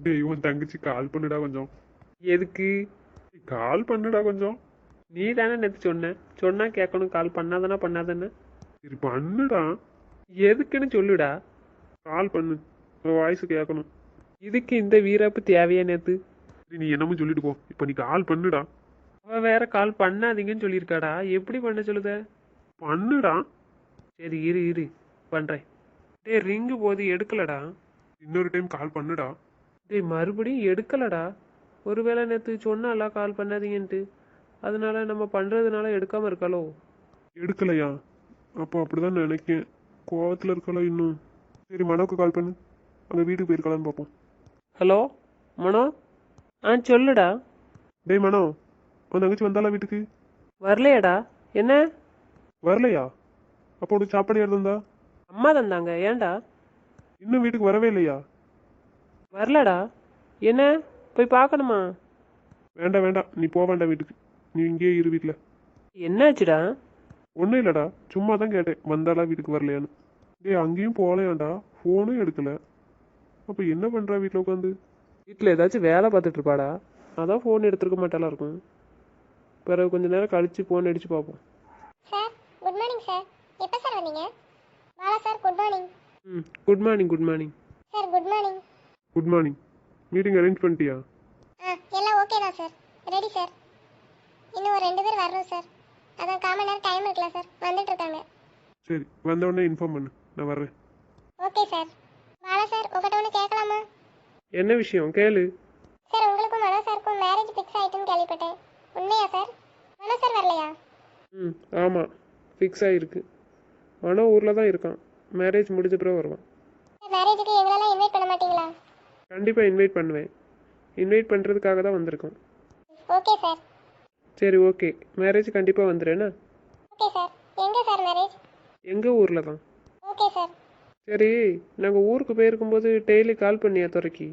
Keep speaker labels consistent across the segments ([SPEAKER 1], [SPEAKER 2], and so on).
[SPEAKER 1] டேய் உன் தங்கச்சி கால் பண்ணுடா கொஞ்சம்.
[SPEAKER 2] எதுக்கு?
[SPEAKER 1] கால் பண்ணுடா கொஞ்சம்.
[SPEAKER 2] நீ தானே நேற்று சொன்ன, சொன்னா கேட்கணும், கால் பண்ணாதானே பண்ணாதானே.
[SPEAKER 1] சரி பண்ணுடா.
[SPEAKER 2] எதுக்குன்னு சொல்லுடா.
[SPEAKER 1] கால் பண்ணு, வாய்ஸ் கேட்கணும்.
[SPEAKER 2] இதுக்கு இந்த வீராப்பு தேவையா நேற்று?
[SPEAKER 1] சரி நீ என்னமோ சொல்லிட்டு போ, இப்போ நீ கால் பண்ணுடா.
[SPEAKER 2] அவ வேற கால் பண்ணாதீங்கன்னு சொல்லியிருக்காடா, எப்படி பண்ண சொல்லுத?
[SPEAKER 1] பண்ணுடா.
[SPEAKER 2] சரி இரு இரு பண்ணுறேன். டேய் ரிங்கு போது எடுக்கலடா.
[SPEAKER 1] இன்னொரு டைம் கால் பண்ணுடா.
[SPEAKER 2] டேய் மறுபடியும் எடுக்கலடா. ஒருவேளை நேற்று சொன்னால கால் பண்ணாதீங்கன்ட்டு, அதனால நம்ம பண்ணுறதுனால எடுக்காமல் இருக்காளோ?
[SPEAKER 1] எடுக்கலையா? அப்போ அப்படிதான் நினைக்கேன். கோவத்தில் இருக்காளா இன்னும்? சரி மனோக்கு கால் பண்ணு, அங்கே வீட்டுக்கு போயிருக்கலான்னு பார்ப்போம்.
[SPEAKER 2] ஹலோ மனோ, சொல்லுடா.
[SPEAKER 1] டேய் மனோ, உன் தங்கச்சி வந்தாளா வீட்டுக்கு?
[SPEAKER 2] வரலையாடா? என்ன?
[SPEAKER 1] வரலையா? அப்போ உனக்கு சாப்பாடு யார் தந்தா?
[SPEAKER 2] அம்மா தந்தாங்க. ஏன்டா?
[SPEAKER 1] இன்னும் வீட்டுக்கு வரவே இல்லையா?
[SPEAKER 2] வரலடா. என்ன? போய் பார்க்கணுமா?
[SPEAKER 1] வேண்டாம் வேண்டாம், நீ போக வேண்டாம் வீட்டுக்கு. நீ இங்கேயே இரு வீட்டில்.
[SPEAKER 2] என்னாச்சுடா?
[SPEAKER 1] ஒன்றும் இல்லைடா, சும்மா தான் கேட்டேன் வந்தாளா வீட்டுக்கு வரலையான்னு. டேய் அங்கேயும் போகலையாண்டா, ஃபோனும் எடுக்கல. அப்போ என்ன பண்ணுறா வீட்டில் உட்காந்து?
[SPEAKER 2] வீட்டில் ஏதாச்சும் வேலை பார்த்துட்டு இருப்பாடா, அதான் ஃபோன் எடுத்துருக்க மாட்டாலாம் இருக்கும். பிறகு கொஞ்ச நேரம் கழிச்சு ஃபோன் அடித்து பார்ப்போம்.
[SPEAKER 3] Sir good morning sir. எப்போ சார் வந்தீங்க? Bala sir good morning.
[SPEAKER 2] Good morning good morning.
[SPEAKER 3] Sir good morning.
[SPEAKER 1] Good morning. Meeting arrange பண்ணிட்டியா?
[SPEAKER 3] எல்லாம் ஓகே தான் சார். Ready sir. இன்னும் ஒரு 2 பேர் வரணும் சார். அதான் 1/4 மணி நேரம் டைம் இருக்குல்ல சார், வந்துட்டு இருக்காங்க.
[SPEAKER 1] சரி வந்த உடனே இன்ஃபார்ம் பண்ணு, நான் வர்றேன்.
[SPEAKER 3] Okay sir. பாலா சார் உங்கள்கிட்ட ஒன்று கேட்கலாமா?
[SPEAKER 2] என்ன விஷயம் கேளு.
[SPEAKER 3] சார் உங்களுக்கும் மனோ சாருக்கும் மேரேஜ் ஃபிக்ஸ் ஆகிட்டுன்னு கேள்விப்பட்டேன். உண்மையா சார்? மனோ சார் வரலையா?
[SPEAKER 2] ஆமாம், ஃபிக்ஸ் ஆகிருக்கு. மனோ ஊரில் தான் இருக்கான். மேரேஜ் முடிஞ்ச பிறகு வருவான்.
[SPEAKER 3] சார் மேரேஜுக்கு எங்களெல்லாம் இன்வைட் பண்ண மாட்டீங்களா?
[SPEAKER 2] கண்டிப்பாக இன்வைட் பண்ணுவேன். இன்வைட் பண்ணுறதுக்காக தான் வந்திருக்கோம்.
[SPEAKER 3] Okay sir.
[SPEAKER 2] சரி ஓகே, மேரேஜ் கண்டிப்பாக வந்துடுறேண்ணா.
[SPEAKER 3] Okay sir. எங்கே சார் மேரேஜ்?
[SPEAKER 2] எங்கள் ஊரில் தான்.
[SPEAKER 3] Okay sir.
[SPEAKER 2] சரி, நாங்கள் ஊருக்கு போயிருக்கும்போது டெய்லி கால் பண்ணியா துறைக்கி?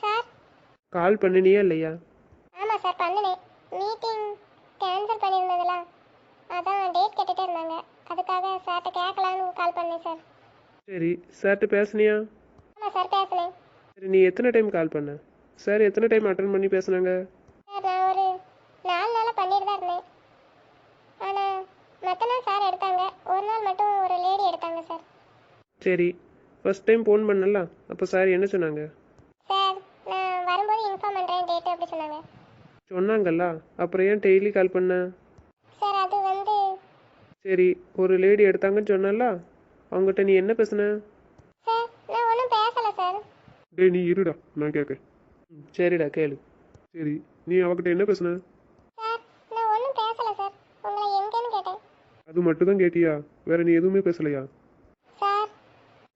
[SPEAKER 3] சார்
[SPEAKER 2] கால் பண்ணினியா இல்லையா?
[SPEAKER 3] ஆமாம் சார் பண்ணினேன். மீட்டிங் கேன்சல் பண்ணியிருந்ததெல்லாம், அதான் டேட் கேட்டுகிட்டே இருந்தாங்க. அதுக்காக சார்கிட்ட கேட்கலான்னு கால் பண்ணேன் சார்.
[SPEAKER 2] சரி, சார்கிட்ட பேசுனியா?
[SPEAKER 3] ஆமாம் சார் பேசினேன்.
[SPEAKER 2] சரி, நீ எத்தனை டைம் கால் பண்ண? சார் எத்தனை டைம் அட்டன் பண்ணி பேசுனாங்க?
[SPEAKER 3] சார் நான் ஒரு 4 நாளாக பண்ணிட்டு தான் இருந்தேன். ஆனால் மற்ற நாள் சார் எடுத்தாங்க, ஒரு நாள் மட்டும் ஒரு லேடி எடுத்தாங்க சார்.
[SPEAKER 2] சரி, ஃபர்ஸ்ட் டைம் ஃபோன் பண்ணல, அப்போ சார் என்ன சொன்னாங்க?
[SPEAKER 3] சார் நான் வரும்போது இன்ஃபார்ம் பண்ணுறேன் டேட்டு அப்படி சொன்னாங்க.
[SPEAKER 2] சொன்னாங்கல்ல, அப்புறம் ஏன் டெய்லி கால் பண்ண?
[SPEAKER 3] சார் அது வந்து
[SPEAKER 2] சரி, ஒரு லேடி எடுத்தாங்கன்னு சொன்னல, அவங்ககிட்ட நீ என்ன பேசுன?
[SPEAKER 3] சார் நான் ஒன்றும் பேசலை சார்.
[SPEAKER 1] டேய் நீ இருடா, நான் கேட்கேன்.
[SPEAKER 2] சரிடா கேளு.
[SPEAKER 1] சரி நீ அவகிட்ட என்ன பேசுன?
[SPEAKER 3] சார் நான் ஒன்றும் பேசலை சார். உங்களை எங்கேன்னு கேட்டேன்.
[SPEAKER 1] அது மட்டும் தான் கேட்டியா? வேற நீ எதுவுமே பேசலையா?
[SPEAKER 3] சார்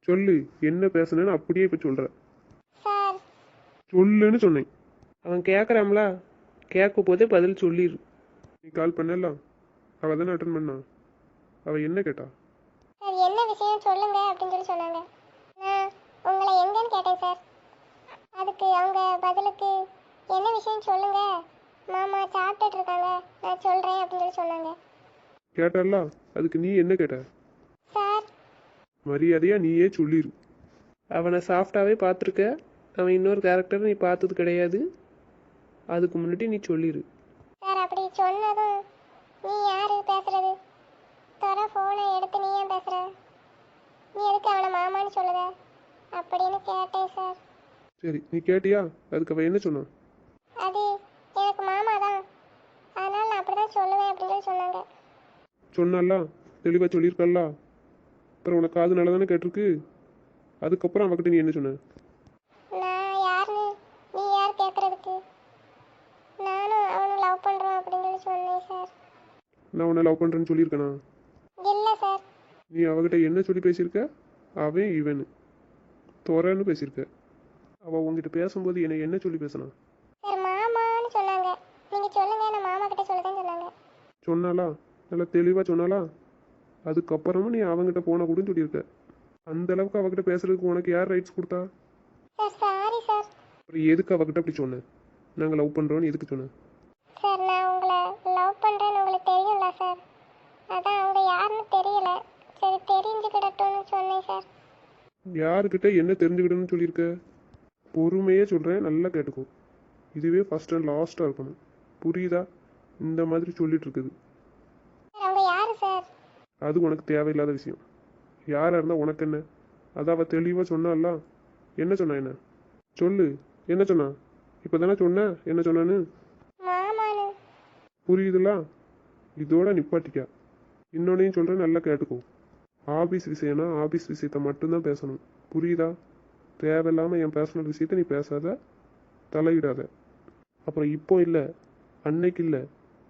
[SPEAKER 1] சொல்லு, என்ன பேசுனேன்னு அப்படியே இப்போ சொல்கிற.
[SPEAKER 3] சார்
[SPEAKER 1] சொல்லுன்னு சொன்னேன்.
[SPEAKER 2] அவன் கேட்குறாம்ல, கேட்கும் போதே பதில் சொல்லிடு.
[SPEAKER 1] நீ கால் பண்ணலாம், அவள் தானே அட்டன் பண்ணா. அவள் என்ன கேட்டா?
[SPEAKER 3] சார் என்ன விஷயம் சொல்லுங்க அப்படின்னு சொல்லி சொன்னாங்க. நான் உங்களை எங்கன்னு கேட்டேன் சார். அதுக்கு அவங்க பதிலுக்கு என்ன விஷயம் சொல்லுங்க மாமா சாப்பிட்டுட்டு இருக்காங்க, நான் சொல்கிறேன் அப்படின்னு சொல்லி சொன்னாங்க.
[SPEAKER 1] கேட்டால, அதுக்கு நீ என்ன கேட்ட?
[SPEAKER 3] சார்
[SPEAKER 1] மரியாதையா நீயே சொல்லிடு.
[SPEAKER 2] அவனை சாஃப்டாகவே பார்த்துருக்க, அவன் இன்னொரு கேரக்டர் நீ பார்த்தது கிடையாது. அதுக்கு முன்னாடி நீ சொல்லிடு.
[SPEAKER 3] சார் அப்படி சொன்னதும் நீ யாரு பேசுறது? தொலை ஃபோனை எடுத்து நீ ஏன் பேசுற? நீ எதுக்கு அவனை மாமான்னு சொல்லுத அப்படின்னு கேட்டேன் சார்.
[SPEAKER 1] சரி நீ கேட்டியா? அதுக்கு அவள் என்ன சொன்னான்?
[SPEAKER 3] அது எனக்கு மாமா தான், அதனால நான் அப்படி தான் சொல்லுவேன் அப்படின்னு சொல்லி சொன்னாங்க.
[SPEAKER 1] சொன்னால, தெளிவாக சொல்லியிருக்கல்ல. அப்புறம் உனக்கு காது நல்லா தானே கேட்டிருக்கு. அதுக்கப்புறம் அவகிட்ட நீ என்ன சொன்ன?
[SPEAKER 3] நான் யாருன்னு நீ யார் கேட்குறதுக்கு? நானும் அவனும் லவ் பண்ணுறோம் அப்படின்னு சொல்லி சொன்னேன் சார்.
[SPEAKER 1] நான் உன்னை லவ் பண்ணுறேன்னு சொல்லியிருக்கேனா?
[SPEAKER 3] இல்லை சார்.
[SPEAKER 1] நீ அவகிட்ட என்ன சொல்லி பேசியிருக்க? அவன் இவனு துறன்னு பேசியிருக்க. அவள் உங்ககிட்ட பேசும்போது என்னை என்ன சொல்லி பேசினா?
[SPEAKER 3] சார் மாமான்னு சொன்னாங்க. நீங்கள் சொல்லுங்க, நான் மாமா கிட்ட சொல்லுதேன்னு சொன்னாங்க.
[SPEAKER 1] சொன்னாலா? நல்லா தெளிவாக சொன்னாலா? அதுக்கப்புறமும் நீ அவங்ககிட்ட போன கூடன்னு சொல்லியிருக்க. அந்த அளவுக்கு அவகிட்ட பேசுறதுக்கு உனக்கு யார் ரைட்ஸ் கொடுத்தா?
[SPEAKER 3] Sir sorry sir.
[SPEAKER 1] அப்புறம் எதுக்கு அவகிட்ட அப்படி சொன்னேன்? நாங்கள் லவ் பண்ணுறோன்னு எதுக்கு சொன்னேன்?
[SPEAKER 3] சார் நான் உங்களை லவ் பண்ணுறேன்னு உங்களுக்கு தெரியும்ல சார், அதான் அவங்க யாருன்னு தெரியல, சரி தெரிஞ்சுக்கிடட்டும்னு சொன்னேன் சார்.
[SPEAKER 1] யாருக்கிட்ட என்ன தெரிஞ்சுக்கிடணும்னு சொல்லியிருக்க? பொறுமையே சொல்கிறேன், நல்லா கேட்டுக்கோ. இதுவே ஃபஸ்ட் அண்ட் லாஸ்ட்டாக இருக்கணும், புரியுதா? இந்த மாதிரி சொல்லிட்டு இருக்குது.
[SPEAKER 3] சார் அவங்க யாரு சார்?
[SPEAKER 1] அது உனக்கு தேவையில்லாத விஷயம். யாராக இருந்தால் உனக்கு என்ன? அதான் அவள் தெளிவாக சொன்னால. என்ன சொன்னா? என்ன சொல்லு, என்ன சொன்னா? இப்போ தானே சொன்னேன் என்ன சொன்னான்னு.
[SPEAKER 3] மாமானு.
[SPEAKER 1] புரியுதுல? இதோட நிப்பாட்டிக்கா. இன்னொன்னையும் சொல்கிறேன், நல்லா கேட்டுக்கோ. ஆஃபீஸ் விஷயம்னா ஆஃபீஸ் விஷயத்த மட்டும்தான் பேசணும், புரியுதா? தேவையில்லாமல் என் பர்சனல் விஷயத்த நீ பேசாத, தலையிடாத. அப்புறம் இப்போ இல்லை, அன்னைக்கு இல்லை,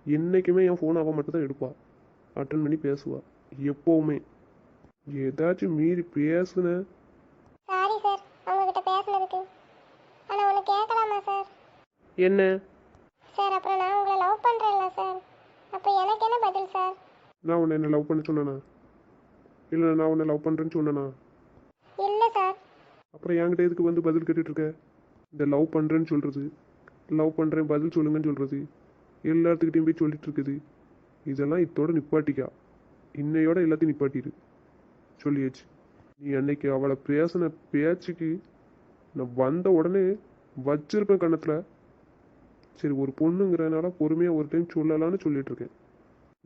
[SPEAKER 1] என்றைக்குமே என் ஃபோன் அவன் மட்டும் தான் எடுப்பா, அட்டன் பண்ணி பேசுவா எப்போவுமே. ஏதாச்சும் மீறி பேசுன.
[SPEAKER 3] சாரி சார் உங்ககிட்ட பேசுனதுக்கு. ஆனா ஒன்று கேட்கலாமா சார்?
[SPEAKER 2] என்ன?
[SPEAKER 3] சார் அப்புறம் நான் உங்களை லவ் பண்றேன்ல சார், அப்போ எனக்கு என்ன பதில் சார்?
[SPEAKER 1] நான் உன்னை என்ன லவ் பண்ண சொன்னேனா? இல்லை நான் உன்னை லவ் பண்ணுறேன்னு சொன்னேனா?
[SPEAKER 3] இல்லை சார்.
[SPEAKER 1] அப்புறம் என்கிட்ட எதுக்கு வந்து பதில் கேட்டுட்டு இருக்க? இந்த லவ் பண்ணுறேன்னு சொல்கிறது, லவ் பண்ணுறேன் பதில் சொல்லுங்கன்னு சொல்கிறது, எல்லாத்துக்கிட்டையும் போய் சொல்லிட்டு இருக்குது. இதெல்லாம் இதோட நிப்பாட்டிக்கா. இன்னையோட எல்லாத்தையும் நிப்பாட்டிடு, சொல்லியாச்சு. நீ அன்னைக்கு அவளை பேசின பேச்சுக்கு நான் வந்த உடனே வச்சிருப்பேன் கண்ணத்தில். சரி ஒரு பொண்ணுங்கிறனால பொறுமையாக ஒரு டைம் சொல்லலான்னு சொல்லிட்டு இருக்கேன்.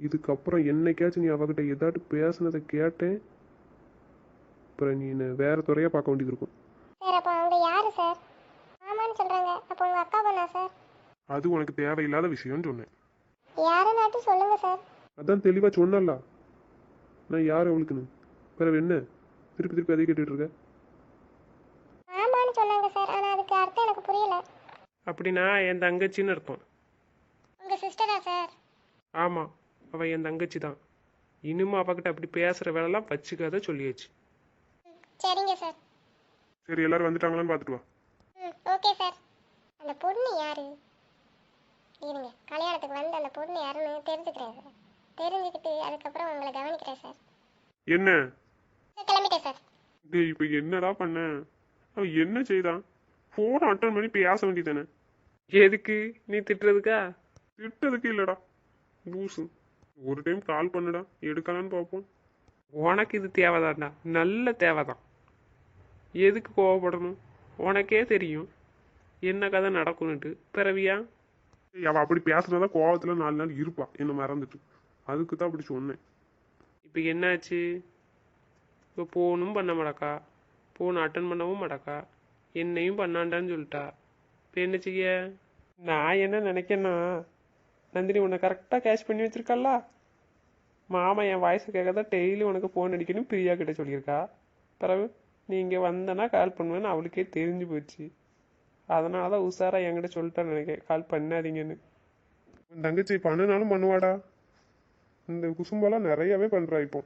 [SPEAKER 1] இதுக்கப்புறம் என்னைக்காச்சும் நீ அவகிட்ட ஏதாட்டு பேசுனதை கேட்டேன், அப்புறம் நீ என்ன வேற துறையாக பார்க்க வேண்டியது இருக்கும்.
[SPEAKER 3] சார் அப்போ அவங்க யாரு சார்? மாமான்னு சொல்றாங்க, அப்போ உங்க அக்கா பொண்ணா சார்?
[SPEAKER 1] அது உனக்கு தேவையில்லாத விஷயம்னு சொன்னேன்.
[SPEAKER 3] யாருன்னாட்டு சொல்லுங்க சார்.
[SPEAKER 1] அதான் தெளிவாக சொன்னல நான் யார் அவளுக்குன்னு. பிறகு என்ன திருப்பி திருப்பி அதை கேட்டுட்டு இருக்க?
[SPEAKER 3] மாமான்னு சொன்னாங்க சார், ஆனா அதுக்கு அர்த்தம் எனக்கு புரியல.
[SPEAKER 2] அப்படின்னா என் தங்கச்சின்னு இருக்கும்.
[SPEAKER 3] உங்க சிஸ்டரா சார்?
[SPEAKER 2] ஆமாம், அவள் என் தங்கச்சி தான். இனிமே அவகிட்ட அப்படி பேசுகிற வேலைலாம் வச்சுக்காத சொல்லியாச்சு.
[SPEAKER 3] சரிங்க சார்.
[SPEAKER 1] சரி எல்லாரும் வந்துட்டாங்களான்னு பார்த்துட்டு வா.
[SPEAKER 3] Okay sir. அந்த பொண்ணு யாரு? இருங்க, கல்யாணத்துக்கு வந்து அந்த பொண்ணு யாருன்னு தெரிஞ்சுக்கிறேன் சார். தெரிஞ்சுக்கிட்டு அதுக்கப்புறம் உங்களை கவனிக்கிறேன் சார்.
[SPEAKER 1] என்ன
[SPEAKER 3] கிளம்பிட்டேன் சார்.
[SPEAKER 1] டேய் இப்போ என்னடா பண்ண? அவன் என்ன செய்தான்? ஃபோன் அட்டன் பண்ணி பேச வேண்டியதானே?
[SPEAKER 2] எதுக்கு? நீ திட்டுறதுக்கா?
[SPEAKER 1] திட்டதுக்கு இல்லடா லூசு. ஒரு டைம் கால் பண்ணுடா, எடுக்கலான்னு பார்ப்போம்.
[SPEAKER 2] உனக்கு இது தேவைதான்டா, நல்ல தேவைதான். எதுக்கு கோவப்படணும்? உனக்கே தெரியும் என்ன கதை நடக்கும்னுட்டு. பிறவியா?
[SPEAKER 1] அவள் அப்படி பேசுனதான் கோவத்தில் 4 நாள் இருப்பா, என்ன மறந்துட்டு. அதுக்கு தான் அப்படி சொன்னேன்.
[SPEAKER 2] இப்போ என்னாச்சு? இப்போ ஃபோனும் பண்ண மாட்டக்கா, ஃபோன் அட்டன் பண்ணவும் மாட்டக்கா, என்னையும் பண்ணாண்டான்னு சொல்லிட்டா. இப்போ என்ன செய்ய? நான் என்ன நினைக்கேன்னா, நந்தினி உன்னை கரெக்டாக கேஷ் பண்ணி வச்சிருக்கல்ல. மாமா என் வாய்ஸை கேட்க தான் டெய்லி உனக்கு ஃபோன் அடிக்கணும் பிரியா கிட்ட சொல்லியிருக்கா. பிறகு நீ இங்கே வந்தனா கால் பண்ணுவேன்னு அவளுக்கே தெரிஞ்சு போச்சு. அதனால தான் உஷாராக என்கிட்ட சொல்லிட்டான்னு நினைக்கிறேன், கால் பண்ணாதீங்கன்னு.
[SPEAKER 1] உன் தங்கச்சி பண்ணினாலும் பண்ணுவாடா. இந்த குசும்பெல்லாம் நிறையவே பண்ணுறா. இப்போ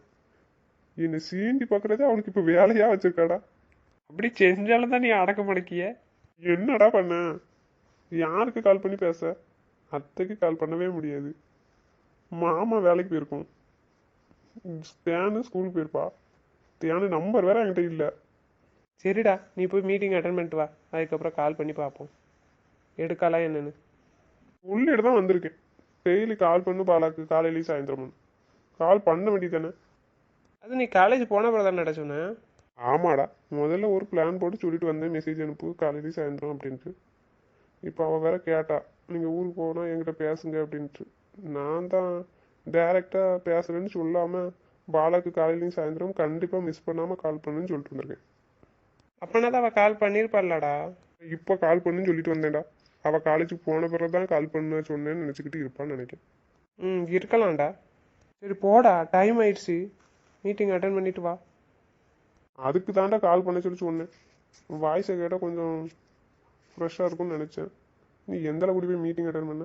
[SPEAKER 1] என்னை சீண்டி பார்க்குறதே அவளுக்கு இப்போ வேலையாக வச்சிருக்காடா.
[SPEAKER 2] அப்படி செஞ்சாலும் தான் நீ அடக்க மடக்கிய.
[SPEAKER 1] என்னடா பண்ண? யாருக்கு கால் பண்ணி பேச? அத்தைக்கு கால் பண்ணவே முடியாது. மாமா வேலைக்கு போயிருக்கோம், தேனு ஸ்கூலுக்கு போயிருப்பா. தேனு நம்பர் வேற என்கிட்ட இல்லை.
[SPEAKER 2] சரிடா, நீ போய் மீட்டிங் அட்டன் பண்ணிட்டு வா, அதுக்கப்புறம் கால் பண்ணி பார்ப்போம் எடுக்கலாம் என்னன்னு.
[SPEAKER 1] உள்ளிட்டு தான் வந்திருக்கேன். டெய்லி கால் பண்ணு பாலாக்கு, காலையிலேயும் சாயந்தரம் கால் பண்ண வேண்டியதானே?
[SPEAKER 2] அது நீ காலேஜ் போன பிறகு தானே சொன்னேன்.
[SPEAKER 1] ஆமாடா, முதல்ல ஒரு பிளான் போட்டு சொல்லிட்டு வந்தேன், மெசேஜ் அனுப்பு காலையிலேயும் சாயந்தரம் அப்படின்ட்டு. இப்போ அவள் வேற கேட்டா, நீங்கள் ஊருக்கு போனால் என்கிட்ட பேசுங்க அப்படின்ட்டு. நான் தான் டைரெக்டாக பேசுகிறேன்னு சொல்லாமல் பாலாக்கு காலையிலையும் சாயந்தரம் கண்டிப்பாக மிஸ் பண்ணாமல் கால் பண்ணுன்னு சொல்லிட்டு வந்திருக்கேன்.
[SPEAKER 2] அப்பனா தான் அவள் கால் பண்ணியிருப்பாள்லடா.
[SPEAKER 1] இப்போ கால் பண்ணுன்னு சொல்லிட்டு வந்தேன்டா. அவள் காலேஜுக்கு போன பிறகு தான் கால் பண்ண சொன்னேன்னு நினச்சிக்கிட்டு இருப்பான்னு நினைக்கிறேன்.
[SPEAKER 2] இருக்கலாம்டா. சரி போடா, டைம் ஆயிடுச்சு, மீட்டிங் அட்டன் பண்ணிட்டு வா.
[SPEAKER 1] அதுக்கு தாண்டா கால் பண்ண சொல்லி சொன்னேன். வாய்ஸை கேட்டால் கொஞ்சம் ஃப்ரெஷ்ஷாக இருக்கும்னு நினச்சேன். நீ எந்த அளவுக்கு போய் மீட்டிங் அட்டன் பண்ண?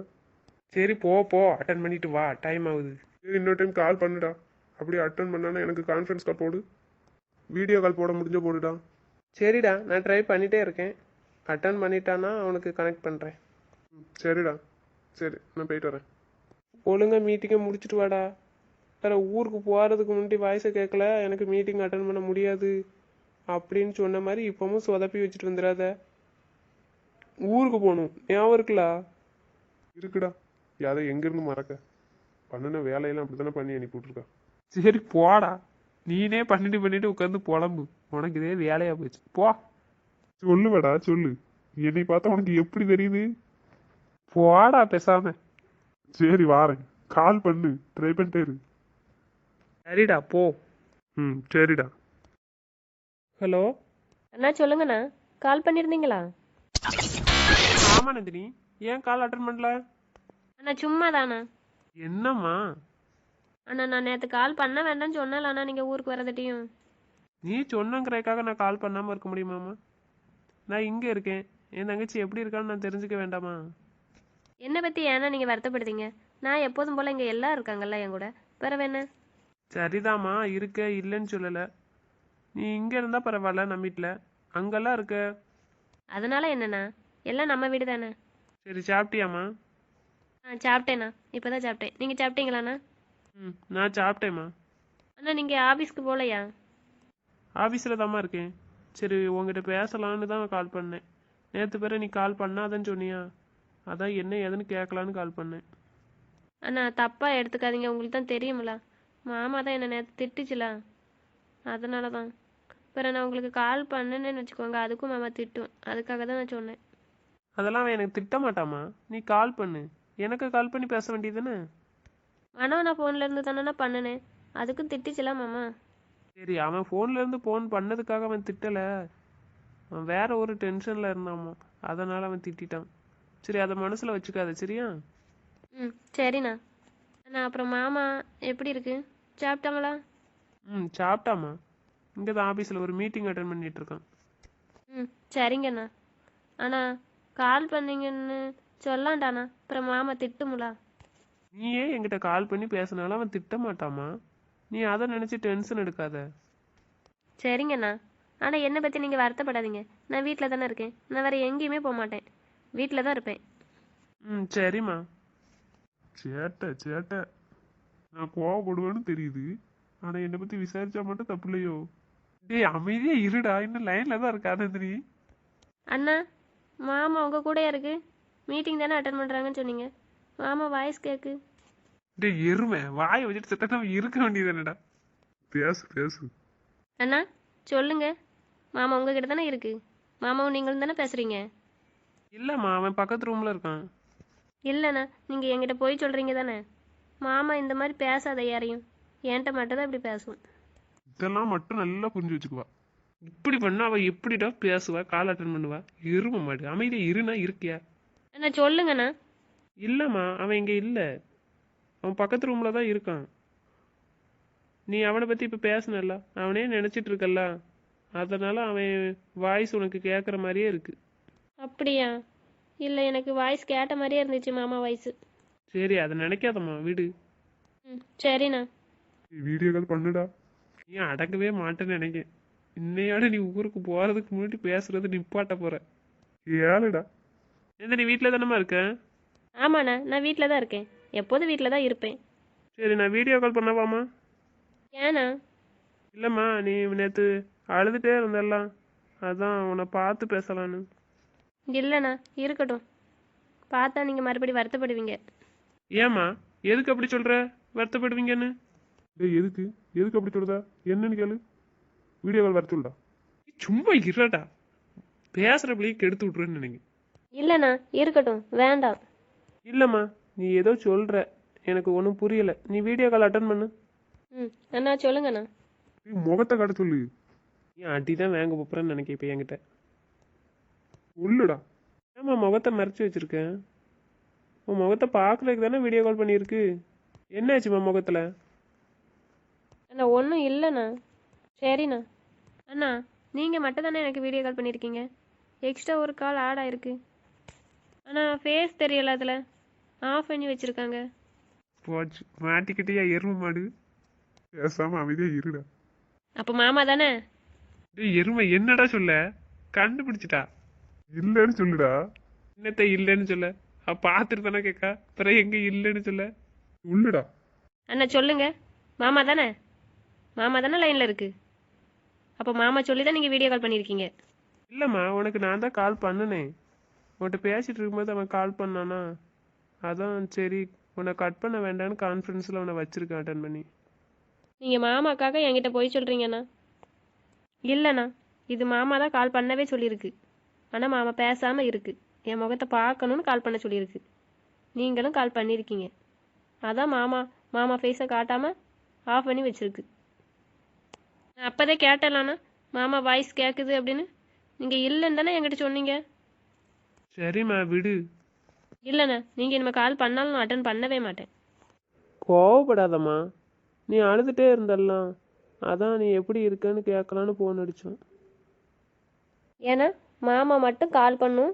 [SPEAKER 2] சரி போ போ, அட்டன் பண்ணிட்டு வா, டைம் ஆகுது.
[SPEAKER 1] சரி இன்னொரு டைம் கால் பண்ணுடா. அப்படியே அட்டன் பண்ணானா எனக்கு கான்ஃபரன்ஸ் கால் போடு, வீடியோ கால் போட முடிஞ்ச போடுடா.
[SPEAKER 2] சரிடா, நான் ட்ரை பண்ணிட்டே இருக்கேன். அட்டன் பண்ணிட்டானா அவனுக்கு கனெக்ட் பண்ணுறேன்.
[SPEAKER 1] சரிடா, சரி நான் போயிட்டு வரேன்.
[SPEAKER 2] ஒழுங்காக மீட்டிங்கை முடிச்சுட்டு வாடா. வேறு ஊருக்கு போகிறதுக்கு முன்னாடி வாய்ஸை கேட்கல, எனக்கு மீட்டிங் அட்டன் பண்ண முடியாது அப்படின்னு சொன்ன மாதிரி இப்போவும் சொதப்பி வச்சுட்டு வந்துடாத. ஊருக்கு போகணும், ஞாபகம் இருக்குல்ல?
[SPEAKER 1] இருக்குடா, யாரை எங்கேருந்து மறக்க. பண்ணின வேலையெல்லாம் அப்படி தானே பண்ணி அனுப்பி விட்ருக்கா.
[SPEAKER 2] சரி போடா, நீனே பண்ணிட்டு உட்காந்து புலம்பு, உனக்கு இதே வேலையாக போச்சு போ.
[SPEAKER 1] சொல்லுவேடா சொல்லு. என்னை பார்த்தா உனக்கு எப்படி தெரியுது?
[SPEAKER 2] போடா பேசாம.
[SPEAKER 1] சரி வாரேன், கால் பண்ணு, ட்ரை பண்ணிட்டே இரு.
[SPEAKER 2] சரிடா போ.
[SPEAKER 1] ம் சரிடா.
[SPEAKER 2] ஹலோ.
[SPEAKER 4] அண்ணா சொல்லுங்கண்ணா, கால் பண்ணியிருந்தீங்களா?
[SPEAKER 2] ஆமா நந்தினி, ஏன் கால் அட்டன் பண்ணல?
[SPEAKER 4] அண்ணா சும்மா தாண்ணா.
[SPEAKER 2] என்னம்மா?
[SPEAKER 4] அண்ணா நான் நேற்று கால் பண்ண வேண்டாம்னு சொன்னல அண்ணா, நீங்கள் ஊருக்கு வரதட்டியும்.
[SPEAKER 2] நீ சொன்னங்கிறதுக்காக நான் கால் பண்ணாமல் இருக்க முடியுமாம்மா? நான் இங்கே இருக்கேன், என் தங்கச்சி எப்படி இருக்கான்னு நான் தெரிஞ்சுக்க வேண்டாமா?
[SPEAKER 4] என்னை பற்றி ஏன்னா நீங்கள் வருத்தப்படுதீங்க? நான் எப்போதும் போல் இங்கே எல்லாம் இருக்காங்கல்ல என் கூட, பிறவு என்ன?
[SPEAKER 2] சரிதாம்மா, இருக்க இல்லைன்னு சொல்லலை. நீ இங்கே இருந்தால் பரவாயில்ல, நம்ம வீட்டில் அங்கெல்லாம் இருக்க.
[SPEAKER 4] அதனால என்னண்ணா, எல்லாம் நம்ம வீடு தானே.
[SPEAKER 2] சரி சாப்பிட்டியாம்மா?
[SPEAKER 4] சாப்பிட்டேண்ணா, இப்போ தான் சாப்பிட்டேன். நீங்கள் சாப்பிட்டீங்களாண்ணா?
[SPEAKER 2] ம் நான் சாப்பிட்டேம்மா.
[SPEAKER 4] அண்ணா நீங்கள் ஆஃபீஸ்க்கு போகலையா?
[SPEAKER 2] ஆஃபீஸில் தாம்மா இருக்கேன். சரி உங்ககிட்ட பேசலான்னு தான் கால் பண்ணேன். நேற்று பிறகு நீ கால் பண்ணாதன்னு சொன்னியா, அதான் என்ன ஏதுன்னு கேட்கலான்னு கால் பண்ணேன்.
[SPEAKER 4] அண்ணா தப்பாக எடுத்துக்காதீங்க, உங்களுக்கு தான் தெரியுமில, மாமா தான் என்னை நேற்று திட்டுச்சுல, அதனால தான். பிறகு நான் உங்களுக்கு கால் பண்ணேன்னு வச்சுக்கோங்க, அதுக்கும் மாமா திட்டும், அதுக்காக தான் நான் சொன்னேன்.
[SPEAKER 2] அதெல்லாம் அவன் எனக்கு திட்ட மாட்டாம்மா. நீ கால் பண்ணு, எனக்கு கால் பண்ணி பேச வேண்டியதுன்னு.
[SPEAKER 4] ஆனால் நான் ஃபோன்லேருந்து தானே பண்ணினேன், அதுக்கும் திட்டுச்சுல மாமா.
[SPEAKER 2] சரி அவன் ஃபோன்லேருந்து ஃபோன் பண்ணதுக்காக அவன் திட்டலை, அவன் வேற ஒரு டென்ஷனில் இருந்தாம்மா, அதனால் அவன் திட்டான். சரி அதை மனசில் வச்சுக்காத சரியா?
[SPEAKER 4] ம் சரிண்ணா. அண்ணா அப்புறம் மாமா எப்படி இருக்கு, சாப்பிட்டாங்களா?
[SPEAKER 2] ம் சாப்பிட்டாம்மா. இங்கே தான் ஆஃபீஸில் ஒரு மீட்டிங் அட்டன் பண்ணிட்டு இருக்கான்.
[SPEAKER 4] ம் சரிங்கண்ணா. அண்ணா கால் பண்ணீங்கன்னு சொல்லாண்டாண்ணா, அப்புறம் மாமா திட்டுமுலா.
[SPEAKER 2] நீயே என்கிட்ட கால் பண்ணி பேசினாலும் அவன் திட்ட மாட்டாம்மா. நீ அதை நினச்சி டென்ஷன் எடுக்காத.
[SPEAKER 4] சரிங்கண்ணா. ஆனால் என்னை பற்றி நீங்கள் வருத்தப்படாதீங்க, நான் வீட்டில் தானே இருக்கேன், நான் வேறு எங்கேயுமே போக மாட்டேன், வீட்டில் தான் இருப்பேன்.
[SPEAKER 2] ம் சரிம்மா.
[SPEAKER 1] சேட்டை நான் கோவப்படுவேன்னு தெரியுது, ஆனா என்னை பத்தி விசாரிச்சா மட்டும் தப்பு இல்லையோ?
[SPEAKER 2] டேய் அமைதியா இருடா, இன்னும் லைனில் தான் இருக்கா நந்தினி.
[SPEAKER 4] அண்ணா மாமா உங்கள் கூடயே இருக்கு, மீட்டிங் தானே அட்டன் பண்ணுறாங்கன்னு சொன்னீங்க, மாமா வாய்ஸ் கேட்கு.
[SPEAKER 2] டேய் எருமை, வாயை வச்சுட்டு சட்டை நம்ம இருக்க வேண்டியது என்னடா.
[SPEAKER 1] பேசு.
[SPEAKER 4] அண்ணா சொல்லுங்க, மாமா உங்ககிட்ட தானே இருக்கு, மாமாவும் நீங்களும் தானே பேசுகிறீங்க.
[SPEAKER 2] இல்லைம்மா, அவன் பக்கத்து ரூமில் இருக்கான்.
[SPEAKER 4] இல்லைண்ணா நீங்கள் என்கிட்ட போய் சொல்கிறீங்க தானே, மாமா இந்த மாதிரி பேசாத யாரையும், என்கிட்ட மட்டும் தான் இப்படி பேசும்.
[SPEAKER 1] இதெல்லாம் மட்டும் நல்லா புரிஞ்சு வச்சுக்குவா.
[SPEAKER 2] இப்படி பண்ணா அவள் எப்படிடா பேசுவா, கால் அட்டன் பண்ணுவா? எருமை மாடு, அமைதியா இருனா இருக்கியா?
[SPEAKER 4] அண்ணா சொல்லுங்கண்ணா.
[SPEAKER 2] இல்லைம்மா, அவன் இங்கே இல்லை, அவன் பக்கத்து ரூமில் தான் இருக்கான். நீ அவனை பற்றி இப்போ பேசினல்ல, அவனே நினச்சிட்டு இருக்கல்ல, அதனால் அவன் வாய்ஸ் உனக்கு கேட்குற மாதிரியே இருக்கு.
[SPEAKER 4] அப்படியா? இல்லை எனக்கு வாய்ஸ் கேட்ட மாதிரியே இருந்துச்சு மாமா வாய்ஸு.
[SPEAKER 2] சரி அதை நினைக்காதம்மா, விடு.
[SPEAKER 4] ம் சரிண்ணா.
[SPEAKER 1] வீடியோ கால் பண்ணுடா.
[SPEAKER 2] நீ அடங்கவே மாட்டேன்னு நினைக்கேன். இன்னையோட நீ ஊருக்கு போகிறதுக்கு முன்னாடி பேசுறது நிப்பாட்ட போகிற.
[SPEAKER 1] ஏழுடா.
[SPEAKER 2] எந்த நீ வீட்டில் தானம்மா இருக்க?
[SPEAKER 4] ஆமாண்ணா நான் வீட்டில் தான் இருக்கேன், எப்போதும் வீட்டில் தான் இருப்பேன்.
[SPEAKER 2] சரி நான் வீடியோ கால் பண்ணவாம்மா?
[SPEAKER 4] ஏண்ணா?
[SPEAKER 2] இல்லைம்மா, நீ நேற்று அழுதுகிட்டே இருந்தல்லாம், அதான் உன்னை பார்த்து பேசலான்னு.
[SPEAKER 4] இல்லைண்ணா இருக்கட்டும், பார்த்தா நீங்கள் மறுபடி வருத்தப்படுவீங்க.
[SPEAKER 2] ஏம்மா எதுக்கு அப்படி சொல்கிற, வருத்தப்படுவீங்கன்னு?
[SPEAKER 1] டேய் எதுக்கு அப்படி சொல்றதா? என்னன்னு கேளு. வீடியோ கால் வர சொல்லுடா.
[SPEAKER 2] சும்மா இருடா, பேசுகிற பிள்ளையை கெடுத்து விட்ருன்னு நினைங்க.
[SPEAKER 4] இல்லைண்ணா இருக்கட்டும், வேண்டாம்.
[SPEAKER 2] இல்லைம்மா நீ ஏதோ சொல்கிற, எனக்கு ஒன்றும் புரியலை. நீ வீடியோ கால் அட்டன் பண்ணு.
[SPEAKER 4] ம் அண்ணா சொல்லுங்கண்ணா.
[SPEAKER 1] டேய், முகத்தை காட்ட சொல்லு.
[SPEAKER 2] நீ அடி தான் வாங்க போகிறேன்னு நினைக்க இப்போ என்கிட்ட.
[SPEAKER 1] உள்ளுடா.
[SPEAKER 2] ஏம்மா முகத்தை மறைச்சி வச்சுருக்கேன்? உன் முகத்தை பார்க்கறதுக்கு தானே வீடியோ கால் பண்ணியிருக்கு. என்னாச்சும்மா முகத்தில்?
[SPEAKER 4] அண்ணா ஒன்றும் இல்லைண்ணா. சரிண்ணா. அண்ணா நீங்கள் மட்டும் தானே எனக்கு வீடியோ கால் பண்ணியிருக்கீங்க, எக்ஸ்ட்ரா ஒரு கால் ஆட் ஆயிருக்கு. அண்ணா ஃபேஸ் தெரியல, அதில் ஆஃப் பண்ணி வச்சுருக்காங்க.
[SPEAKER 2] போச்சு, மாட்டிக்கிட்டியா எருமை மாடு.
[SPEAKER 1] பேசாம அமைதியா இருடா.
[SPEAKER 4] அப்போ மாமா தானே?
[SPEAKER 2] டேய் எருமை, என்னடா சொல்ல? கண்டுபிடிச்சிட்டா.
[SPEAKER 1] இல்லன்னு சொல்லுடா.
[SPEAKER 2] என்னத்த இல்லைன்னு சொல்ல? பார்த்துட்டு தானே கேட்கா, பிறகு எங்கே இல்லைன்னு சொல்ல?
[SPEAKER 1] உள்ளுடா.
[SPEAKER 4] அண்ணா சொல்லுங்க, மாமா தானே? மாமா தானே லைனில் இருக்குது, அப்போ மாமா சொல்லி தான் நீங்கள் வீடியோ கால் பண்ணியிருக்கீங்க.
[SPEAKER 2] இல்லைம்மா, உனக்கு நான் தான் கால் பண்ணினேன். உன்கிட்ட பேசிகிட்டு இருக்கும்போது அவன் கால் பண்ணானா, அதான் சரி உன்னை கட் பண்ண வேண்டான்னு கான்ஃபரன்ஸில் அவனை வச்சுருக்கேன் அட்டன் பண்ணி.
[SPEAKER 4] நீங்கள் மாமாக்காக என்கிட்ட போய் சொல்கிறீங்கண்ணா. இல்லைண்ணா இது மாமா தான் கால் பண்ணவே சொல்லியிருக்கு. ஆனால் மாமா பேசாமல் இருக்கு. என் முகத்தை பார்க்கணுன்னு கால் பண்ண சொல்லியிருக்கு. நீங்களும் கால் பண்ணியிருக்கீங்க. அதான் மாமா ஃபேஸை காட்டாமல் ஆஃப் பண்ணி வச்சிருக்கு. நான் அப்போதே கேட்டலாண்ணா, மாமா வாய்ஸ் கேட்குது அப்படின்னு. நீங்கள் இல்லைன்னு தானே என்கிட்ட சொன்னீங்க.
[SPEAKER 2] சரிம்மா விடு.
[SPEAKER 4] இல்லைண்ணா, நீங்கள் இனிமேல் கால் பண்ணாலும் நான் அட்டன் பண்ணவே மாட்டேன்.
[SPEAKER 2] கோவப்படாதம்மா, நீ அழுதுகிட்டே இருந்தல்லாம், அதான் நீ எப்படி இருக்கன்னு கேட்கலான்னு ஃபோன் அடித்தோம்.
[SPEAKER 4] ஏன்னா மாமா மட்டும் கால் பண்ணும்,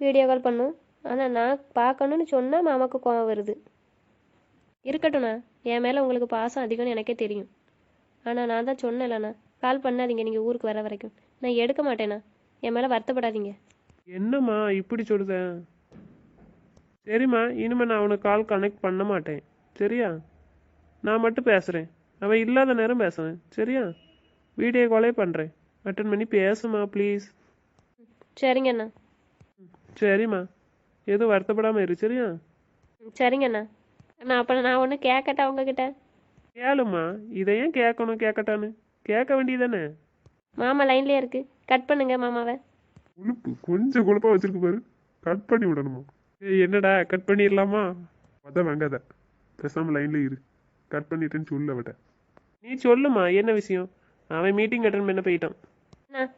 [SPEAKER 4] வீடியோ கால் பண்ணும். ஆனால் நான் பார்க்கணுன்னு சொன்னால் மாமாவுக்கு கோவம் வருது. இருக்கட்டும்ண்ணா, என் மேலே உங்களுக்கு பாசம் அதிகம்னு எனக்கே தெரியும். ஆனால் நான் தான் சொன்னேன்லண்ணா, கால் பண்ணாதீங்க நீங்கள் ஊருக்கு வர வரைக்கும். நான் எடுக்க மாட்டேண்ணா, என் மேலே வருத்தப்படாதீங்க.
[SPEAKER 2] என்னம்மா இப்படி சொல்லுத? சரிம்மா, இனிமேல் நான் அவனுக்கு கால் கனெக்ட் பண்ண மாட்டேன். சரியா? நான் மட்டும் பேசுகிறேன், அவன் இல்லாத நேரம் பேசுகிறேன். சரியா? வீடியோ காலே பண்ணுறேன், அட்டன் பண்ணி பேசுமா ப்ளீஸ்.
[SPEAKER 4] சரிங்கண்ணா.
[SPEAKER 2] சரிம்மா, எதுவும் வருத்தப்படாமல் இரு. சரியா?
[SPEAKER 4] சரிங்கண்ணா. அண்ணா அப்போ நான் ஒன்று கேட்கட்டா உங்ககிட்ட?
[SPEAKER 2] கேளும்மா, இதை ஏன் கேட்கட்டான்னு கேட்க வேண்டியதானே?
[SPEAKER 4] மாமா லைன்லேயே இருக்கு, கட் பண்ணுங்க மாமாவை.
[SPEAKER 1] கொழுப்பு கொஞ்சம் கொழுப்பா வச்சிருக்கு பாரு, கட் பண்ணி விடணுமா?
[SPEAKER 2] ஏய் என்னடா, கட் பண்ணிடலாமா?
[SPEAKER 1] அதான் வாங்காத, பேசாம லைன்ல இரு. கட் பண்ணிட்டேன்னு சொல்ல விட.
[SPEAKER 2] நீ சொல்லுமா, என்ன விஷயம்? அவன் மீட்டிங் அட்டன் பண்ண போயிட்டான்.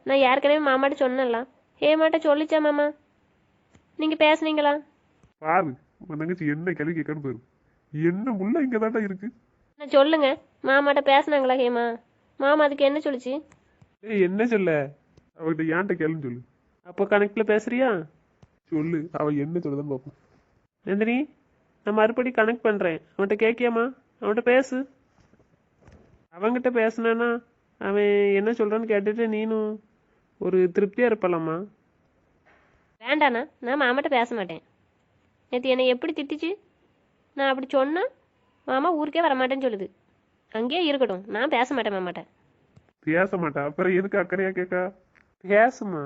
[SPEAKER 4] நான் ஏற்கனவே மாமாட்ட சொன்னேன்ல. ஹேமாட்ட சொல்லிச்சா மாமா? நீங்கள் பேசுனீங்களா?
[SPEAKER 1] பாரு உன் தங்கச்சி என்ன கேள்வி கேட்கன்னு பாரு. என்ன முள்ள இங்க தாண்டா இருக்கு.
[SPEAKER 4] நான் சொல்லுங்க, மாமாட்ட பேசுனாங்களா ஹேமா? மாமா அதுக்கு என்ன சொல்லிச்சு?
[SPEAKER 2] ஏய் என்ன சொல்ல?
[SPEAKER 1] அவகிட்ட ஏன்ட்ட கேளுன்னு சொல்லு.
[SPEAKER 2] அப்போ கனெக்டில் பேசுறியா?
[SPEAKER 1] சொல்லு, அவ என்ன சொல்லுதான்னு பார்ப்போம்.
[SPEAKER 2] நந்தினி, நான் மறுபடி கனெக்ட் பண்ணுறேன், அவன்கிட்ட கேட்கியாமா? அவன்கிட்ட பேசு. அவன்கிட்ட பேசுனானா அவன் என்ன சொல்கிறான்னு கேட்டுட்டு நீனும் ஒரு திருப்தியாக இருப்பலாமா?
[SPEAKER 4] வேண்டாண்ணா, நான் மாமாட்ட பேச மாட்டேன். நேற்று என்னை எப்படி திட்டுச்சு? நான் அப்படி சொன்னால் மாமா ஊருக்கே வரமாட்டேன்னு சொல்லுது. அங்கேயே இருக்கட்டும், நான் பேச மாட்டேன் மாமாட்ட.
[SPEAKER 1] பேச மாட்டா, அப்புறம் எதுக்கு அக்கறையா கேட்கா?
[SPEAKER 2] பேசுமா,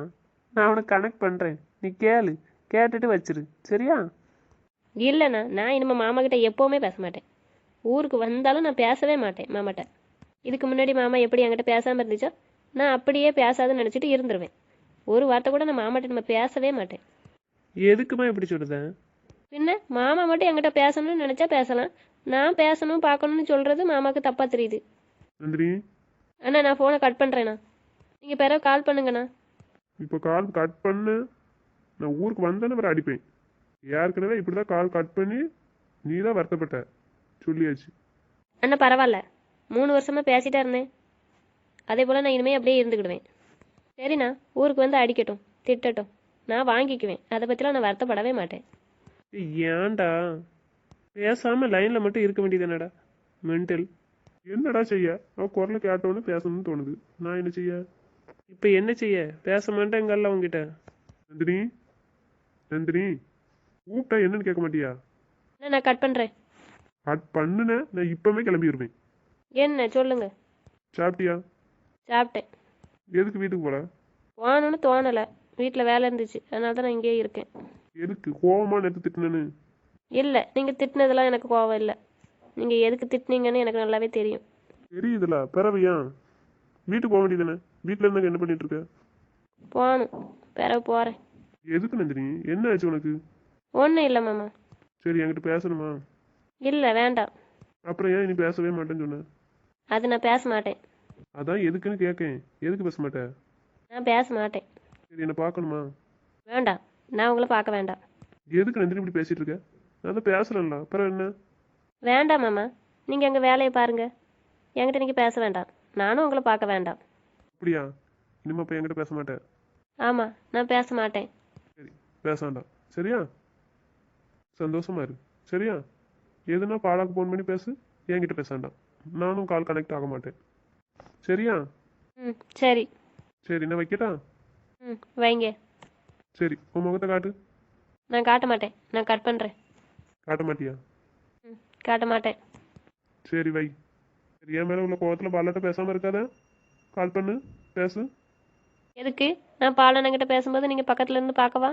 [SPEAKER 2] நான் அவனுக்கு கனெக்ட் பண்ணுறேன், நீ கேளு, கேட்டுட்டு வச்சிரு. சரியா?
[SPEAKER 4] இல்லைண்ணா, நான் இனிமேல் மாமா கிட்ட எப்போவுமே பேச மாட்டேன். ஊருக்கு வந்தாலும் நான் பேசவே மாட்டேன் மாமாட்ட. இதுக்கு முன்னாடி மாமா எப்படி என்கிட்ட பேசாமல் இருந்துச்சோ, நான் அப்படியே பேசாதுன்னு நினச்சிட்டு இருந்துருவேன். ஒரு வார்த்தை கூட நான் மாமாட்ட நம்ம பேசவே மாட்டேன்.
[SPEAKER 2] எதுக்குமா இப்படி சொல்லுதேன்?
[SPEAKER 4] பின்ன மாமா மட்டும் என்கிட்ட பேசணும்னு நினச்சா பேசலாம். நான் பேசணும் பார்க்கணும்னு சொல்கிறது மாமாவுக்கு தப்பாக தெரியுது.
[SPEAKER 1] நந்தினி,
[SPEAKER 4] அண்ணா நான் ஃபோனை கட் பண்ணுறேண்ணா, நீங்கள் பிறகு கால் பண்ணுங்கண்ணா.
[SPEAKER 1] இப்போ கால் கட் பண்ணு, நான் ஊருக்கு வந்தேன்னு வேற அடிப்பேன். ஏற்கனவே இப்படிதான் கால் கட் பண்ணி நீ தான் வருத்தப்பட்ட, சொல்லியாச்சு.
[SPEAKER 4] அண்ணா பரவாயில்ல, 3 வருஷமாக பேசிட்டா இருந்தேன். அதே போல் நான் இனிமேல் அப்படியே இருந்துக்கிடுவேன். சரிண்ணா, ஊருக்கு வந்து அடிக்கட்டும் திட்டட்டும், நான் வாங்கிக்குவேன். அதை பற்றிலாம் நான் வருத்தப்படவே மாட்டேன்.
[SPEAKER 2] ஏய், ஏன்டா பேசாமல் லைனில் மட்டும் இருக்க வேண்டியதானடா? மென்டல்.
[SPEAKER 1] என்னடா செய்ய, அவ குரலை கேட்டோன்னு பேசணும்னு தோணுது, நான் என்ன செய்ய?
[SPEAKER 2] இப்போ என்ன செய்ய? பேச மாட்டேங்கல்ல உங்ககிட்ட.
[SPEAKER 1] நந்தினி, நந்தினி, கூப்பிட்டா என்னன்னு கேட்க மாட்டியா?
[SPEAKER 4] அண்ணா நான் கட் பண்ணுறேன்.
[SPEAKER 1] கட் பண்ணுன, நான் இப்பவுமே கிளம்பி வருவேன்.
[SPEAKER 4] என்ன சொல்லுங்க?
[SPEAKER 1] சாப்பிட்டியா?
[SPEAKER 4] சாப்பிட்டேன்.
[SPEAKER 1] எதுக்கு வீட்டுக்கு போல?
[SPEAKER 4] போகணுன்னு தோணலை, வீட்டில் வேலை இருந்துச்சு, அதனால தான் நான் இங்கேயே இருக்கேன்.
[SPEAKER 1] எதுக்கு கோவமா நேற்று திட்டினேன்னு?
[SPEAKER 4] இல்லை, நீங்கள் திட்டினதெல்லாம் எனக்கு கோவம் இல்லை. நீங்கள் எதுக்கு திட்டினீங்கன்னு எனக்கு நல்லாவே தெரியும்.
[SPEAKER 1] தெரியுதுல, பிறவையா வீட்டுக்கு போக வேண்டியதானே? வீட்டில் இருந்தாங்க என்ன பண்ணிட்டு இருக்க?
[SPEAKER 4] போகணும், பிறகு போகிறேன்.
[SPEAKER 1] எதுக்கு நந்தினி, என்ன ஆச்சு உனக்கு?
[SPEAKER 4] ஒன்றும் இல்லை மாமா.
[SPEAKER 1] சரி, என்கிட்ட பேசணுமா?
[SPEAKER 4] இல்லை வேண்டாம்.
[SPEAKER 1] அப்புறம் ஏன் நீ பேசவே மாட்டேன்னு சொன்ன?
[SPEAKER 4] அது நான் பேச மாட்டேன்.
[SPEAKER 1] அதான் எதுக்குன்னு கேட்கேன். எதுக்கு பேச மாட்டேன்?
[SPEAKER 4] நான் பேச மாட்டேன்.
[SPEAKER 1] சரி, என்னை பார்க்கணுமா?
[SPEAKER 4] வேண்டாம், நான் உங்களை பார்க்க வேண்டாம்.
[SPEAKER 1] எதுக்கு நந்தினி இப்படி பேசிட்டு இருக்க? நான் தான் பேசுறேன்ல, அப்புறம் என்ன?
[SPEAKER 4] வேண்டாம் மாமா, நீங்கள் எங்கள் வேலையை பாருங்கள். என்கிட்ட நீங்கள் பேச வேண்டாம், நானும் உங்களை பார்க்க வேண்டாம்.
[SPEAKER 1] அப்படியா? இனிமே இப்போ என்கிட்ட பேச மாட்டேன்?
[SPEAKER 4] ஆமாம், நான் பேச மாட்டேன்.
[SPEAKER 1] சரி, பேச வேண்டாம். சரியா? சந்தோஷமா இரு. சரியா? எதுனா பாலாக்கு ஃபோன் பண்ணி பேசு, என்கிட்ட பேச வேண்டாம். நானும் கால் கனெக்ட் ஆக மாட்டேன். சரியா?
[SPEAKER 4] ம் சரி.
[SPEAKER 1] சரி, நான் வைக்கட்டா?
[SPEAKER 4] ம் வைங்க.
[SPEAKER 1] சரி, உன் முகத்தை காட்டு.
[SPEAKER 4] நான் காட்ட மாட்டேன், நான் கட் பண்ணுறேன்.
[SPEAKER 1] காட்ட மாட்டியா?
[SPEAKER 4] ம் காட்ட மாட்டேன்.
[SPEAKER 1] சரி வை. சரி, என் மேலே உள்ள கோவத்தில் பாலாட்ட பேசாமல் இருக்காத. கால் பண்ணு, பேசு.
[SPEAKER 4] எதுக்கு? நான் பாலனங்கிட்ட பேசும்போது நீங்கள் பக்கத்தில் இருந்து பார்க்கவா?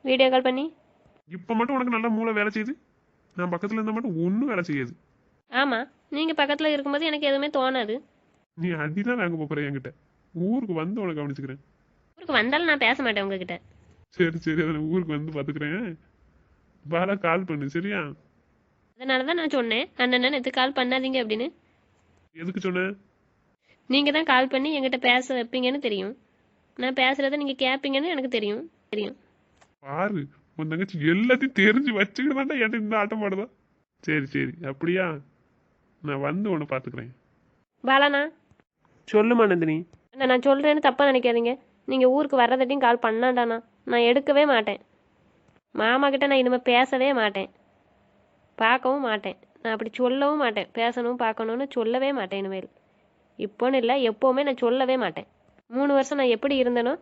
[SPEAKER 4] வீடியோ கால் பண்ணி?
[SPEAKER 1] இப்போ மட்டும் உனக்கு நல்லா மூளை வேலை செய்யுது. நான் பக்கத்தில் இருந்தால் மட்டும் ஒன்றும் வேலை செய்யாது.
[SPEAKER 4] ஆமாம், நீங்கள் பக்கத்தில் இருக்கும்போது எனக்கு எதுவுமே தோணாது.
[SPEAKER 1] நீ அடிதான் வாங்க போகிற என்கிட்ட. ஊருக்கு வந்து உனக்கு கவனிச்சுக்கிறேன்.
[SPEAKER 4] ஊருக்கு வந்தாலும் நான் பேச மாட்டேன் உங்ககிட்ட.
[SPEAKER 1] சரி சரி, அதை நான் ஊருக்கு வந்து பார்த்துக்கிறேன். பாலா கால் பண்ணு சரியா?
[SPEAKER 4] அதனால தான் நான் சொன்னேன் அண்ணன் நேற்று கால் பண்ணாதீங்க அப்படின்னு.
[SPEAKER 1] எதுக்கு சொன்னேன்?
[SPEAKER 4] நீங்கள் தான் கால் பண்ணி என்கிட்ட பேச வைப்பீங்கன்னு தெரியும். நான் பேசுகிறத நீங்கள் கேட்பீங்கன்னு எனக்கு தெரியும்.
[SPEAKER 1] பாரு, உன் தங்கச்சி எல்லாத்தையும் தெரிஞ்சு வச்சுக்கிட்டு தான்டா என்கிட்ட இந்த ஆட்டம் பாடுதா. சரி சரி, அப்படியா? நான் வந்து உன்னை பார்த்துக்கிறேன்.
[SPEAKER 4] பாலாண்ணா,
[SPEAKER 2] சொல்லுமா நந்தினி.
[SPEAKER 4] அண்ணா நான் சொல்கிறேன்னு தப்பாக நினைக்காதீங்க. நீங்கள் ஊருக்கு வர்றதாட்டியும் கால் பண்ணாண்டாண்ணா. நான் எடுக்கவே மாட்டேன். மாமா கிட்ட நான் இனிமேல் பேசவே மாட்டேன், பார்க்கவும் மாட்டேன். நான் அப்படி சொல்லவும் மாட்டேன். பேசணும் பார்க்கணுன்னு சொல்லவே மாட்டேன் இனிமேல். இப்போன்னு இல்லை, எப்போவுமே நான் சொல்லவே மாட்டேன். 3 வருஷம் நான் எப்படி இருந்தேனோ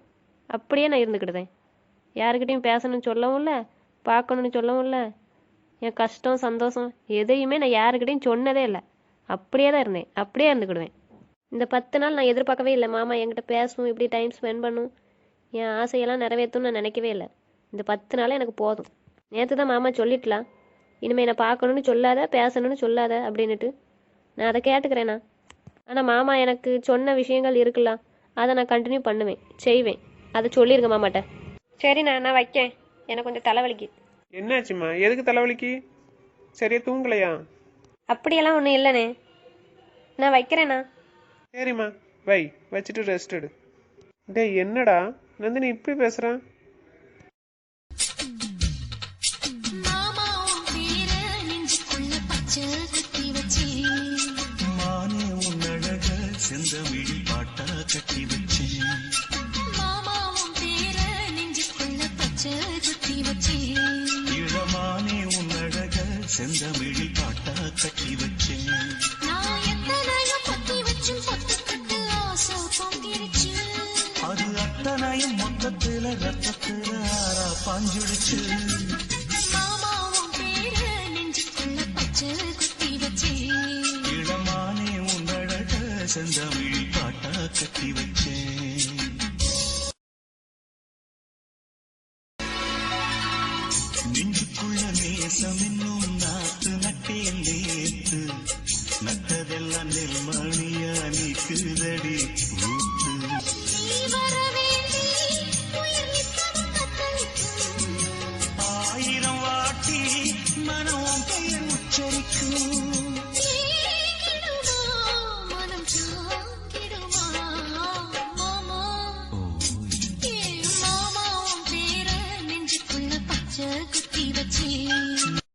[SPEAKER 4] அப்படியே நான் இருந்துக்கிடுதேன். யாருக்கிட்டையும் பேசணும்னு சொல்லவும் இல்லை, பார்க்கணுன்னு சொல்லவும் இல்லை. என் கஷ்டம் சந்தோஷம் எதையுமே நான் யாருக்கிட்டையும் சொன்னதே இல்லை. அப்படியே தான் இருந்தேன், அப்படியே இருந்துக்கிடுவேன். இந்த 10 நாள் நான் எதிர்பார்க்கவே இல்லை மாமா என்கிட்ட பேசணும், இப்படி டைம் ஸ்பெண்ட் பண்ணும், என் ஆசையெல்லாம் நிறைவேற்றும்னு நான் நினைக்கவே இல்லை. இந்த 10 நாள் எனக்கு போதும். நேற்று தான் மாமா சொல்லிட்டலாம், இனிமேல் என்னை பார்க்கணுன்னு சொல்லாத, பேசணும்னு சொல்லாத அப்படின்னுட்டு. நான் அதை கேட்டுக்கிறேண்ணா. ஆனால் மாமா எனக்கு சொன்ன விஷயங்கள் இருக்குல்ல, அதை நான் கண்டினியூ பண்ணுவேன், செய்வேன். அதை சொல்லியிருக்க மாமாட்ட. சரிண்ணா, நான் வைக்கேன். எனக்கு கொஞ்சம் தலைவலிக்கு.
[SPEAKER 2] என்னாச்சும்மா? எதுக்கு தலைவலிக்கு? சரியா தூங்கலையா?
[SPEAKER 4] அப்படியெல்லாம் ஒன்றும் இல்லைண்ணே, நான் வைக்கிறேண்ணா.
[SPEAKER 2] சரிம்மா வை, வச்சுட்டு ரெஸ்ட் எடு. டேய் என்னடா நந்தினி இப்படி பேசுகிறான்?
[SPEAKER 5] செந்தமிழ் பாட்டா கட்டி வச்சேன். மாமாவும் பேர நெஞ்சுக்குள்ள பச்சை குத்தி வச்சேன். இளமானே உன் அழக செந்தமிழ் பாட்டா கட்டி வச்சேன். நான் எத்தனையும் பத்தி வச்சும் பத்துக்கிட்டு ஆசை பொங்கிருச்சு. அது அத்தனையும் மொத்தத்துல ரத்தத்துல ஆறா பாஞ்சுடுச்சு. மாமாவும் பேர நெஞ்சுக்குள்ள பச்சை குத்தி வச்சேன். இளமானே உன் அழக செந்தமிழ் பாட்டா கட்டி வச்சேன். நெஞ்சுக்குள்ள நேசம் என்னும் நாத்து நட்டேன் நேத்து. நட்டதெல்லாம் நெல்மணியா நிக்குதடி ஊத்து. ஆயிரம் வாட்டி மனம் பெயர் உச்சரிக்கும். குத்தி வச்சேன்.